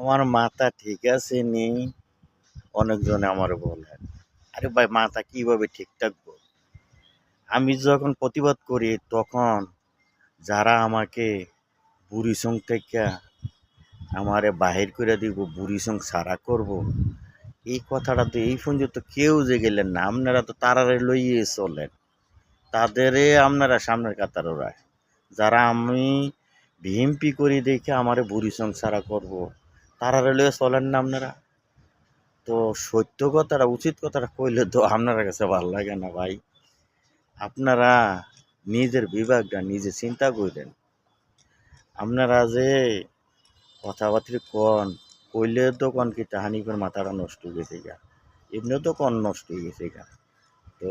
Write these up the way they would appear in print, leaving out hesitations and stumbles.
আমার মাথা ঠিক আছে নি? অনেকজনে আমারে বলে। আরে ভাই মাথা কিভাবে ঠিক থাকবো? আমি যখন প্রতিবাদ করি তখন যারা আমাকে বুড়িচং থেকে আমারে বাহির করে দিব, বুড়িচং ছাড়া করব, এই কথাটা তো এই পর্যন্ত কেউ যে গেলেন না। আপনারা তো তারারে লইয়ে চলেন। তাদেরে আপনারা সামনের কাতারে ওড়ায়। যারা আমি বিএমপি করি দেখে আমারে বুড়িচং ছাড়া করব, তারারে লইয়ে চলেন না আপনারা। তো সত্য কথাটা উচিত কথাটা কইলে তো আপনার কাছে ভালো লাগে না ভাই। আপনারা নিজের বিভাগটা নিজে চিন্তা করেন। আপনারা যে কথাবার্তা কন, কইলে তো কন কি হানিফের মাথাটা নষ্ট হয়ে গেছে গা, এমনিও তো কন নষ্ট হয়ে গেছে গা। তো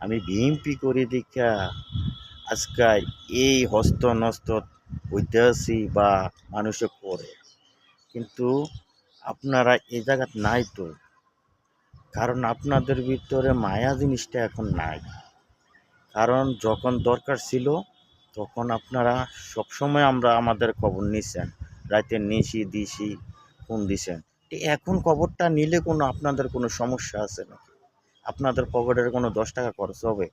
আমি বিএমপি করি দেখা আজকাল এই হস্ত নস্ত হইতে আছি বা মানুষে করে, কিন্তু আপনারা এই জায়গাত নাই তো, কারণ আপনাদের ভিতরে মায়া জিনিসটা এখন নাই। কারণ যখন দরকার ছিল তখন আপনারা সবসময় আমাদের খবর নিছেন, রাতে নিশি দিশি ফোন দিছেন। এখন খবরটা নিলে কোনো আপনাদের কোনো সমস্যা আছে নাকি? আপনাদের পকেটের কোনো 10 টাকা খরচ হবে?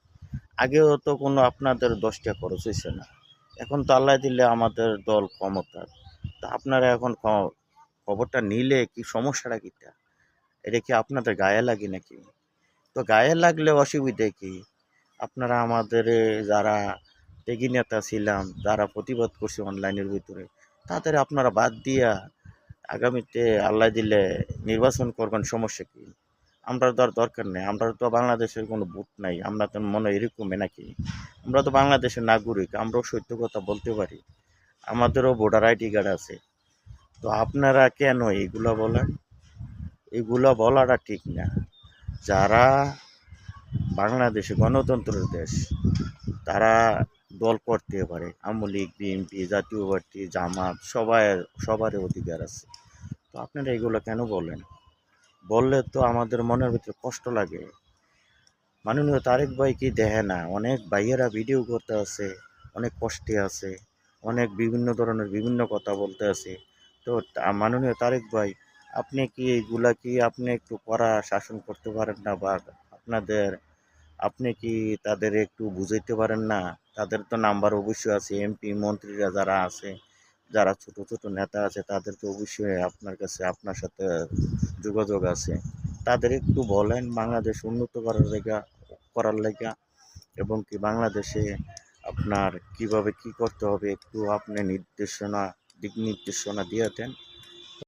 আগেও তো কোনো আপনাদের 10 টাকা খরচ হয়েছে না। এখন তো আল্লাহ দিলে আমাদের দল ক্ষমতার, তা আপনারা এখন খবরটা নিলে কি সমস্যাটা কিটা? এটা কি আপনাদের গায়ে লাগে নাকি? তো গায়ে লাগলে অসুবিধে কি? আপনারা আমাদের যারা ত্যাগী নেতা ছিলাম, যারা প্রতিবাদ করছি অনলাইনের ভিতরে, তাদের আপনারা বাদ দিয়া আগামীতে আল্লাহ দিলে নির্বাচন করবেন, সমস্যা কি? আমরা তো আর দরকার নেই, আমরা তো বাংলাদেশের কোনো ভোট নাই, আমরা তো মনে হয় এরকমই নাকি? আমরা তো বাংলাদেশের নাগরিক, আমরাও সত্য কথা বলতে পারি, আমাদেরও ভোটার আইডি কার্ড আছে। তো আপনারা কেন এইগুলা বলেন? এগুলা বলাটা ঠিক না। যারা বাংলাদেশে গণতন্ত্রের দেশ, তারা দল করতে পারে, আওয়ামী লীগ বিএনপি জাতীয় পার্টি জামাত সবারই অধিকার আছে। তো আপনারা এগুলো কেন বলেন? বললে তো আমাদের মনের ভিতরে কষ্ট লাগে। মাননীয় তারেক ভাই কি দেখে না? অনেক ভাইয়েরা ভিডিও করতে আছে, অনেক কষ্টে আছে, অনেক বিভিন্ন ধরনের বিভিন্ন কথা বলতে আছে। তো মাননীয় তারেক ভাই, আপনি কি এইগুলা কি আপনি একটু কড়া শাসন করতে পারেন না? বা আপনাদের আপনি কি তাদের একটু বুঝাইতে পারেন না? তাদের তো নাম্বার অবশ্যই আছে, এমপি মন্ত্রীরা যারা আছে, যারা ছোট ছোট নেতা আছে, তাদের তো অবশ্যই আপনার কাছে আপনার সাথে যোগাযোগ আছে। তাদের একটু বলেন বাংলাদেশ উন্নত করার লেগা এবং কি বাংলাদেশে আপনার কিভাবে কি করতে হবে একটু আপনি দিক নির্দেশনা দিয়ে দেন।